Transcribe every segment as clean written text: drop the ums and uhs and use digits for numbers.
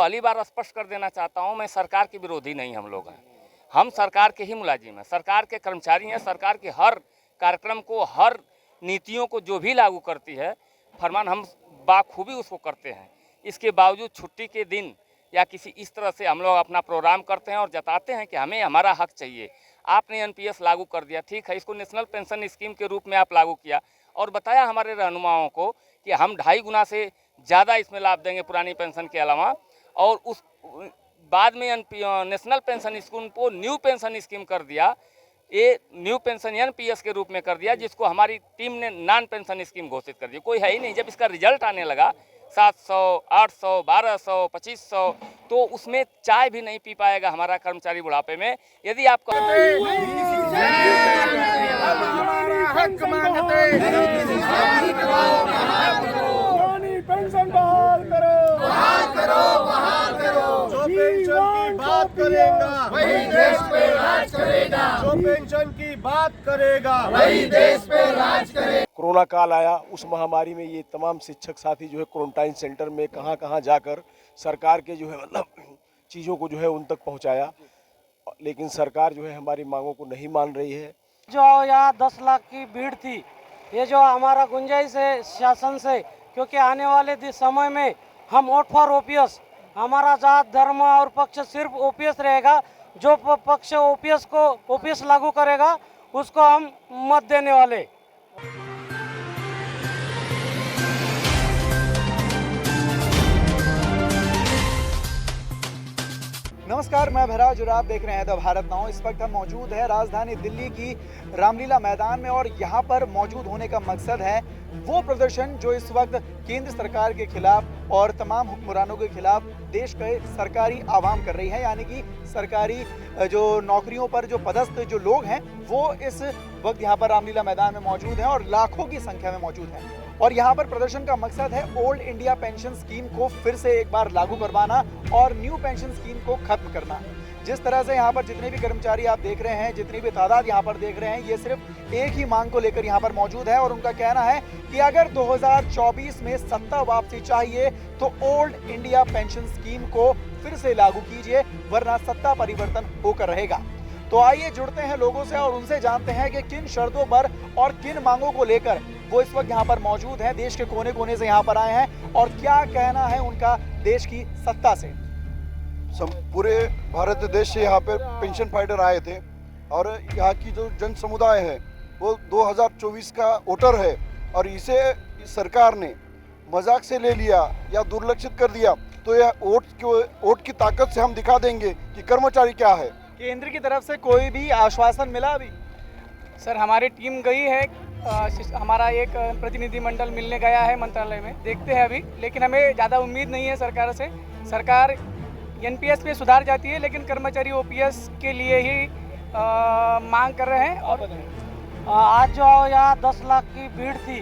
पहली बार स्पष्ट कर देना चाहता हूं, मैं सरकार के विरोधी नहीं, हम लोग हैं, हम सरकार के ही मुलाजिम हैं, सरकार के कर्मचारी हैं। सरकार के हर कार्यक्रम को, हर नीतियों को जो भी लागू करती है फरमान, हम बाखूबी उसको करते हैं। इसके बावजूद छुट्टी के दिन या किसी इस तरह से हम लोग अपना प्रोग्राम करते हैं और जताते हैं कि हमें हमारा हक चाहिए। आपने एनपीएस लागू कर दिया, ठीक है, इसको नेशनल पेंशन स्कीम के रूप में आप लागू किया और बताया हमारे रहनुमाओं को कि हम 2.5 गुना से ज़्यादा इसमें लाभ देंगे पुरानी पेंशन के अलावा, और उस बाद में नेशनल पेंशन स्कीम को न्यू पेंशन स्कीम कर दिया। ये न्यू पेंशन एनपीएस के रूप में कर दिया, जिसको हमारी टीम ने नॉन पेंशन स्कीम घोषित कर दिया। कोई है ही नहीं। जब इसका रिजल्ट आने लगा 700, 800, 1200, 2500, तो उसमें चाय भी नहीं पी पाएगा हमारा कर्मचारी बुढ़ापे में। यदि आप पेंशन बहाल करो, बहाल करो, बहाल करो। जो पेंशन की बात करेगा वही देश पे राज करेगा, जो पेंशन की बात करेगा वही देश पे राज करेगा। कोरोना काल आया, उस महामारी में ये तमाम शिक्षक साथी जो है क्वारंटाइन सेंटर में कहां जाकर सरकार के जो है मतलब चीज़ों को जो है उन तक पहुंचाया, लेकिन सरकार जो है हमारी मांगों को नहीं मान रही है। जो यहाँ 10 लाख की भीड़ थी, ये जो हमारा गुंजाइश है शासन से, क्योंकि आने वाले समय में हम वोट फॉर ओपीएस, हमारा जात धर्म और पक्ष सिर्फ ओपीएस रहेगा। जो पक्ष ओपीएस लागू करेगा उसको हम मत देने वाले। नमस्कार, मैं भैराज और आप देख रहे हैं द भारत नाउ। इस वक्त हम मौजूद है राजधानी दिल्ली की रामलीला मैदान में और यहाँ पर मौजूद होने का मकसद है वो प्रदर्शन जो इस वक्त केंद्र सरकार के खिलाफ और तमाम हुक्मरानों के खिलाफ देश के सरकारी आवाम कर रही है। यानी कि सरकारी जो नौकरियों पर जो पदस्थ जो लोग हैं वो इस वक्त यहाँ पर रामलीला मैदान में मौजूद हैं और लाखों की संख्या में मौजूद हैं। और यहाँ पर प्रदर्शन का मकसद है ओल्ड इंडिया पेंशन स्कीम को फिर से एक बार लागू करवाना और न्यू पेंशन स्कीम को खत्म करना। जिस तरह से यहाँ पर जितने भी कर्मचारी आप देख रहे हैं, जितनी भी तादाद यहाँ पर देख रहे हैं, ये सिर्फ एक ही मांग को लेकर यहाँ पर मौजूद है और उनका कहना है कि अगर 2024 में सत्ता वापसी चाहिए तो ओल्ड इंडिया पेंशन स्कीम को फिर से लागू कीजिए, वरना सत्ता परिवर्तन होकर रहेगा। तो आइए जुड़ते हैं लोगों से और उनसे जानते हैं कि किन शर्तों पर और किन मांगों को लेकर वो इस वक्त यहाँ पर मौजूद हैं, देश के कोने कोने से यहाँ पर आए हैं और क्या कहना है उनका देश की सत्ता से। पूरे भारत देश से यहाँ पे पेंशन फाइटर आए थे और यहाँ की जो जन समुदाय है वो 2024 का वोटर है और इसे सरकार ने मजाक से ले लिया या दुर्लक्षित कर दिया। तो यह वोट की ताकत से हम दिखा देंगे कि कर्मचारी क्या है। केंद्र की तरफ से कोई भी आश्वासन मिला अभी? सर, हमारी टीम गई है, हमारा एक प्रतिनिधि मंडल मिलने गया है मंत्रालय में, देखते हैं अभी, लेकिन हमें ज़्यादा उम्मीद नहीं है सरकार से। सरकार एनपीएस पे सुधार जाती है लेकिन कर्मचारी ओपीएस के लिए ही मांग कर रहे हैं। और आज जो यहाँ 10 लाख की भीड़ थी,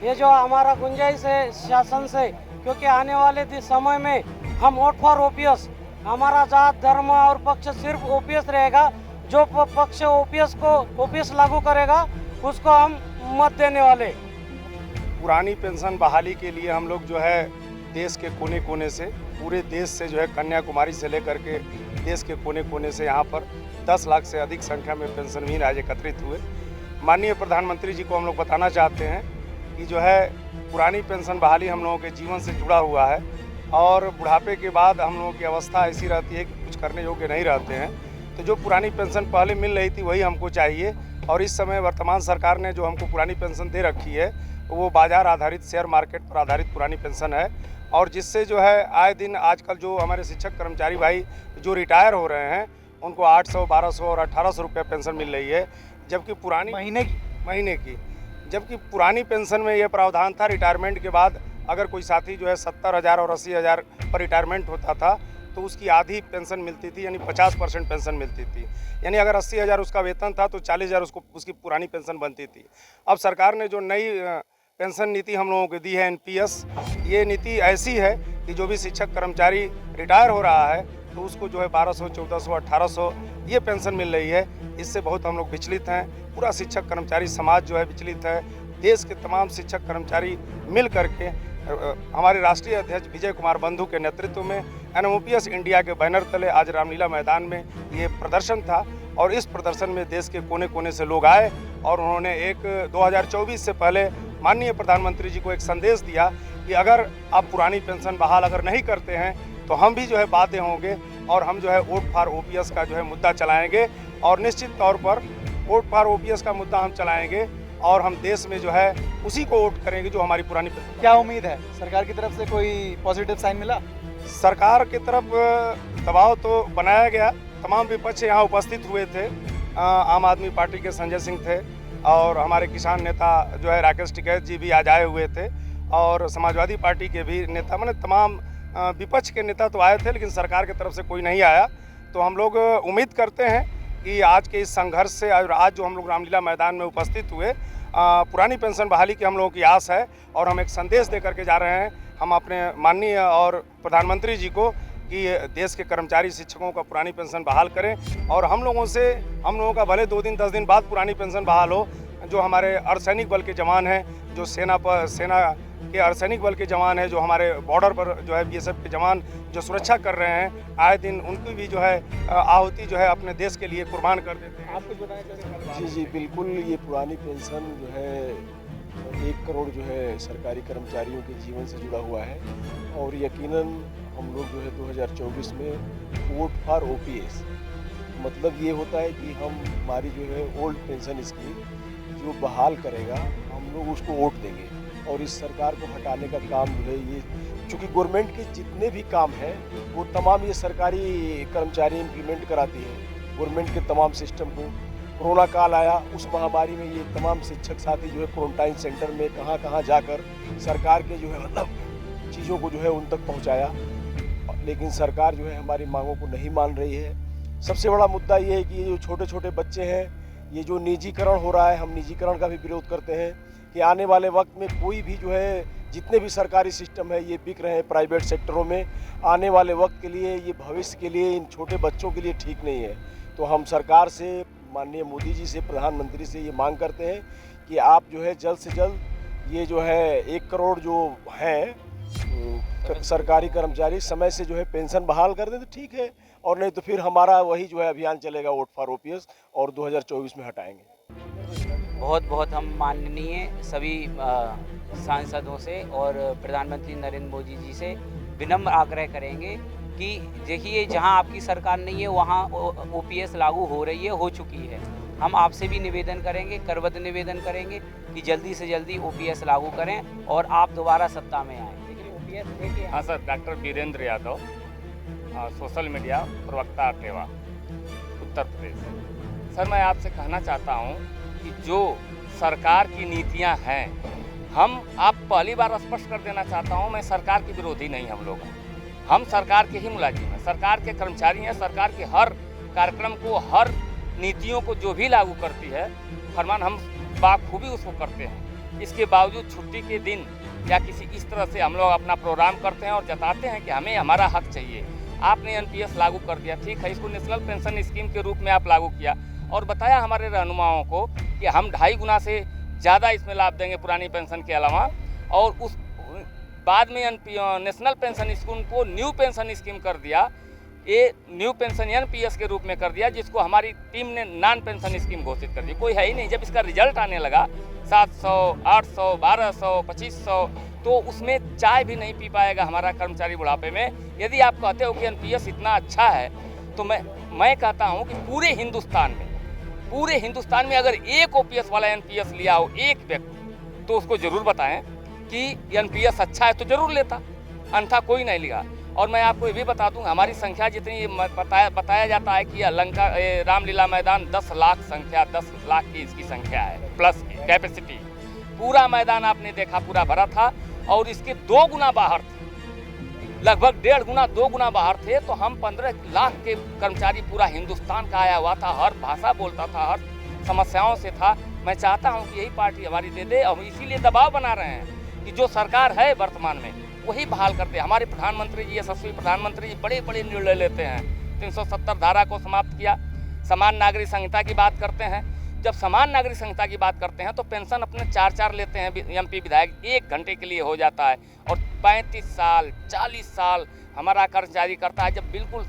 ये जो हमारा गुंजाइश है शासन से, क्योंकि आने वाले समय में हम वोट फॉर ओपीएस, हमारा जात धर्म और पक्ष सिर्फ ओपीएस रहेगा। जो पक्ष ओपीएस लागू करेगा उसको हम मत देने वाले। पुरानी पेंशन बहाली के लिए हम लोग जो है देश के कोने कोने से, पूरे देश से जो है कन्याकुमारी से लेकर के देश के कोने कोने से यहाँ पर 10 लाख से अधिक संख्या में पेंशनवीर आज एकत्रित हुए। माननीय प्रधानमंत्री जी को हम लोग बताना चाहते हैं कि जो है पुरानी पेंशन बहाली हम लोगों के जीवन से जुड़ा हुआ है और बुढ़ापे के बाद हम लोगों की अवस्था ऐसी रहती है कि कुछ करने योग्य नहीं रहते हैं। तो जो पुरानी पेंशन पहले मिल रही थी वही हमको चाहिए और इस समय वर्तमान सरकार ने जो हमको पुरानी पेंशन दे रखी है वो बाजार आधारित, शेयर मार्केट पर आधारित पुरानी पेंशन है और जिससे जो है आए दिन आजकल जो हमारे शिक्षक कर्मचारी भाई जो रिटायर हो रहे हैं उनको 800, 1200 और 1800 रुपये पेंशन मिल रही है, जबकि पुरानी महीने की जबकि पुरानी पेंशन में ये प्रावधान था रिटायरमेंट के बाद अगर कोई साथी जो है 70,000 और 80,000 पर रिटायरमेंट होता था तो उसकी आधी पेंशन मिलती थी, यानी 50% पेंशन मिलती थी। यानी अगर 80,000 उसका वेतन था तो 40,000 उसकी पुरानी पेंशन बनती थी। अब सरकार ने जो नई पेंशन नीति हम लोगों को दी है एनपीएस, ये नीति ऐसी है कि जो भी शिक्षक कर्मचारी रिटायर हो रहा है तो उसको जो है 1200, 1400, 1800 ये पेंशन मिल रही है। इससे बहुत हम लोग विचलित हैं, पूरा शिक्षक कर्मचारी समाज जो है विचलित है। देश के तमाम शिक्षक कर्मचारी मिल करके हमारे राष्ट्रीय अध्यक्ष विजय कुमार बंधु के नेतृत्व में NMOPS इंडिया के बैनर तले आज रामलीला मैदान में ये प्रदर्शन था और इस प्रदर्शन में देश के कोने कोने से लोग आए और उन्होंने एक 2024 से पहले माननीय प्रधानमंत्री जी को एक संदेश दिया कि अगर आप पुरानी पेंशन बहाल अगर नहीं करते हैं तो हम भी जो है बाध्य होंगे और हम जो है वोट फॉर OPS का जो है मुद्दा चलाएंगे और निश्चित तौर पर वोट फॉर OPS का मुद्दा हम चलाएंगे और हम देश में जो है उसी को वोट करेंगे जो हमारी पुरानी पेंशन। क्या उम्मीद है, सरकार की तरफ से कोई पॉजिटिव साइन मिला? सरकार की तरफ दबाव तो बनाया गया, तमाम विपक्ष यहाँ उपस्थित हुए थे। आम आदमी पार्टी के संजय सिंह थे और हमारे किसान नेता जो है राकेश टिकैत जी भी आज आए हुए थे और समाजवादी पार्टी के भी नेता, मैंने तमाम विपक्ष के नेता तो आए थे, लेकिन सरकार की तरफ से कोई नहीं आया। तो हम लोग उम्मीद करते हैं कि आज के इस संघर्ष से आज जो हम लोग रामलीला मैदान में उपस्थित हुए, पुरानी पेंशन बहाली की हम लोगों की आस है और हम एक संदेश दे करके जा रहे हैं हम अपने माननीय और प्रधानमंत्री जी को कि देश के कर्मचारी शिक्षकों का पुरानी पेंशन बहाल करें और हम लोगों का भले 2 दिन 10 दिन बाद पुरानी पेंशन बहाल हो। जो हमारे अर्धसैनिक बल के जवान हैं, जो सेना के अर्धसैनिक बल के जवान हैं, जो हमारे बॉर्डर पर जो है BSF के जवान जो सुरक्षा कर रहे हैं, आए दिन उनकी भी जो है आहुति जो है अपने देश के लिए कुर्बान कर देते हैं। आप कुछ बताना चाहेंगे? जी बिल्कुल, ये पुरानी पेंशन जो है 1 करोड़ जो है सरकारी कर्मचारियों के जीवन से जुड़ा हुआ है और यकीनन हम लोग जो है 2024 में वोट फॉर OPS मतलब ये होता है कि हम हमारी जो है ओल्ड पेंशन स्कीम जो बहाल करेगा हम लोग उसको वोट देंगे और इस सरकार को हटाने का काम जो है ये, चूँकि गवर्नमेंट के जितने भी काम हैं वो तमाम ये सरकारी कर्मचारी इम्प्लीमेंट कराती है गवर्नमेंट के तमाम सिस्टम को। कोरोना काल आया, उस महामारी में ये तमाम शिक्षक साथी जो है क्वारंटाइन सेंटर में कहाँ जाकर सरकार के जो है मतलब चीज़ों को जो है उन तक पहुँचाया, लेकिन सरकार जो है हमारी मांगों को नहीं मान रही है। सबसे बड़ा मुद्दा ये है कि ये जो छोटे छोटे बच्चे हैं, ये जो निजीकरण हो रहा है, हम निजीकरण का भी विरोध करते हैं कि आने वाले वक्त में कोई भी जो है जितने भी सरकारी सिस्टम है ये बिक रहे हैं प्राइवेट सेक्टरों में, आने वाले वक्त के लिए ये भविष्य के लिए इन छोटे बच्चों के लिए ठीक नहीं है। तो हम सरकार से, माननीय मोदी जी से, प्रधानमंत्री से ये मांग करते हैं कि आप जो है जल्द से जल्द ये जो है 1 करोड़ जो हैं सरकारी कर्मचारी समय से जो है पेंशन बहाल कर दें तो ठीक है, और नहीं तो फिर हमारा वही जो है अभियान चलेगा वोट फॉर OPS और 2024 में हटाएंगे। बहुत बहुत हम माननीय सभी सांसदों से और प्रधानमंत्री नरेंद्र मोदी जी से विनम्र आग्रह करेंगे कि देखिए जहां आपकी सरकार नहीं है वहां OPS लागू हो रही है, हो चुकी है। हम आपसे भी निवेदन करेंगे, करबद्ध निवेदन करेंगे कि जल्दी से जल्दी OPS लागू करें और आप दोबारा सत्ता में आएँ। लेकिन OPS देखिए। हाँ sir, doctor Virendra Yadav, social media प्रवक्ता अटेवा, उत्तर प्रदेश। सर, मैं आपसे कहना चाहता हूँ कि जो सरकार की नीतियाँ हैं, आप पहली बार स्पष्ट कर देना चाहता हूँ, मैं सरकार के विरोधी नहीं हम लोग हैं। हम सरकार के ही मुलाजिम हैं, सरकार के कर्मचारी हैं। सरकार के हर कार्यक्रम को, हर नीतियों को जो भी लागू करती है फरमान, हम बाखूबी उसको करते हैं। इसके बावजूद छुट्टी के दिन या किसी इस तरह से हम लोग अपना प्रोग्राम करते हैं और जताते हैं कि हमें हमारा हक चाहिए। आपने NPS लागू कर दिया, ठीक है, इसको नेशनल पेंशन स्कीम के रूप में आप लागू किया और बताया हमारे रहनुमाओं को कि हम 2.5 गुना से ज़्यादा इसमें लाभ देंगे पुरानी पेंशन के अलावा, और उस बाद में नेशनल पेंशन स्कीम को न्यू पेंशन स्कीम कर दिया। ये न्यू पेंशन NPS के रूप में कर दिया, जिसको हमारी टीम ने नॉन पेंशन स्कीम घोषित कर दी। कोई है ही नहीं। जब इसका रिजल्ट आने लगा 700, 800, 1200, 2500, तो उसमें चाय भी नहीं पी पाएगा हमारा कर्मचारी बुढ़ापे में। यदि आप कहते हो कि NPS इतना अच्छा है, तो मैं कहता हूँ कि पूरे हिंदुस्तान में अगर एक OPS वाला NPS लिया हो, एक व्यक्ति, तो उसको ज़रूर बताएं कि NPS अच्छा है तो ज़रूर लेता, अन्यथा कोई नहीं लिया। और मैं आपको ये भी बता दूं, हमारी संख्या जितनी बताया जाता है कि रामलीला मैदान 10 लाख संख्या, 10 लाख की इसकी संख्या है प्लस की कैपेसिटी। पूरा मैदान आपने देखा पूरा भरा था और इसके 2 गुना बाहर थे, लगभग 1.5 गुना 2 गुना बाहर थे। तो हम 15 लाख के कर्मचारी पूरा हिंदुस्तान का आया हुआ था, हर भाषा बोलता था, हर समस्याओं से था। मैं चाहता हूं कि यही पार्टी हमारी दे दे, और इसीलिए दबाव बना रहे हैं कि जो सरकार है वर्तमान में वही बहाल करते हैं। हमारे प्रधानमंत्री जी, यशस्वी प्रधानमंत्री जी बड़े बड़े निर्णय लेते हैं। 370 धारा को समाप्त किया, समान नागरिक संहिता की बात करते हैं, जब समान नागरिक संहिता की बात करते हैं तो पेंशन अपने 4 लेते हैं एमपी विधायक, 1 घंटे के लिए हो जाता है। और 35 साल 40 साल हमारा कर्मचारी करता है, जब बिल्कुल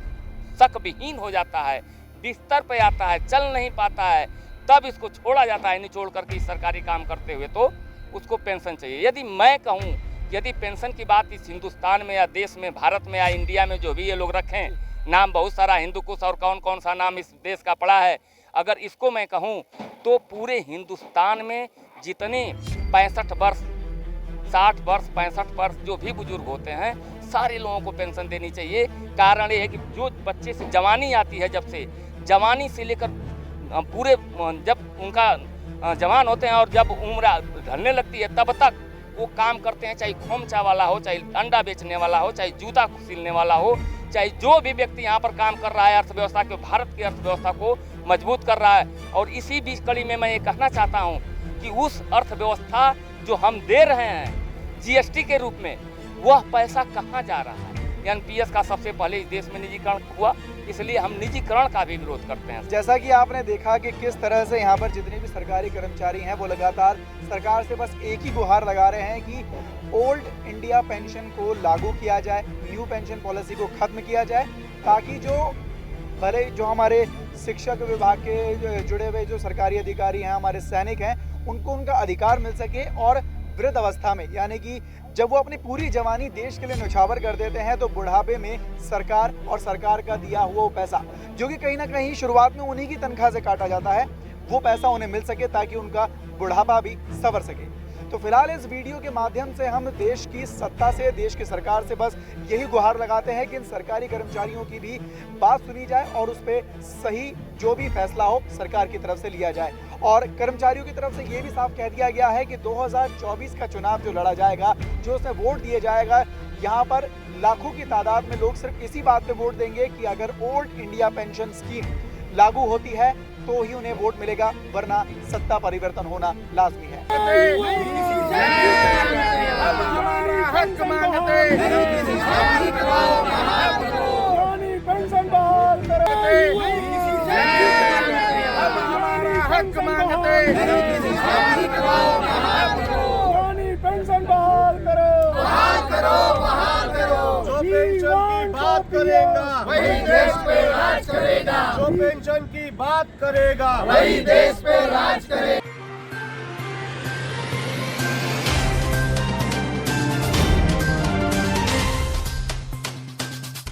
शक विहीन हो जाता है, बिस्तर पे आता है, चल नहीं पाता है, तब इसको छोड़ा जाता है निचोड़ करके इस सरकारी काम करते हुए, तो उसको पेंशन चाहिए। यदि मैं कहूँ, यदि पेंशन की बात इस हिंदुस्तान में या देश में, भारत में या इंडिया में जो भी ये लोग रखें, नाम बहुत सारा हिंदू कुश और कौन कौन सा नाम इस देश का पड़ा है, अगर इसको मैं कहूँ तो पूरे हिंदुस्तान में जितने 65 वर्ष 60 वर्ष 65 वर्ष जो भी बुजुर्ग होते हैं, सारे लोगों को पेंशन देनी चाहिए। कारण ये है कि जो बच्चे से जवानी आती है, जब से जवानी से लेकर पूरे जब उनका जवान होते हैं और जब उम्र ढलने लगती है, तब तक वो काम करते हैं, चाहे खोमचा वाला हो, चाहे अंडा बेचने वाला हो, चाहे जूता सिलने वाला हो, चाहे जो भी व्यक्ति यहाँ पर काम कर रहा है अर्थव्यवस्था को, भारत की अर्थव्यवस्था को मजबूत कर रहा है। और इसी बीच कड़ी में मैं ये कहना चाहता हूँ कि उस अर्थव्यवस्था जो हम दे रहे हैं जीएसटी के रूप में, वह पैसा कहाँ जा रहा है? एनपीएस का सबसे पहले इस देश में निजीकरण हुआ, इसलिए हम निजीकरण का भी विरोध करते हैं। जैसा कि आपने देखा कि किस तरह से यहाँ पर जितने भी सरकारी कर्मचारी हैं वो लगातार सरकार से बस एक ही गुहार लगा रहे हैं कि ओल्ड इंडिया पेंशन को लागू किया जाए, न्यू पेंशन पॉलिसी को खत्म किया जाए, ताकि जो भले जो हमारे शिक्षक विभाग के जुड़े हुए जो सरकारी अधिकारी हैं, हमारे सैनिक हैं, उनको उनका अधिकार मिल सके। और वृद्ध अवस्था में, यानी कि जब वो अपनी पूरी जवानी देश के लिए न्यौछावर कर देते हैं, तो बुढ़ापे में सरकार और सरकार का दिया हुआ वो पैसा, जो कि कहीं ना कहीं शुरुआत में उन्हीं की तनख्वाह से काटा जाता है, वो पैसा उन्हें मिल सके ताकि उनका बुढ़ापा भी संवर सके। तो फिलहाल इस वीडियो के माध्यम से हम देश की सत्ता से, देश की सरकार से बस यही गुहार लगाते हैं कि इन सरकारी कर्मचारियों की भी बात सुनी जाए और उस पर सही जो भी फैसला हो सरकार की तरफ से लिया जाए। और कर्मचारियों की तरफ से ये भी साफ कह दिया गया है कि 2024 का चुनाव जो लड़ा जाएगा, जो उसमें वोट दिए जाएगा, यहाँ पर लाखों की तादाद में लोग सिर्फ इसी बात पे वोट देंगे कि अगर ओल्ड इंडिया पेंशन स्कीम लागू होती है तो ही उन्हें वोट मिलेगा, वरना सत्ता परिवर्तन होना लाजमी है। जो पेंशन की बात करेगा वही देश पे राज करेगा, जो पेंशन की बात करेगा वही देश पे राज करेगा।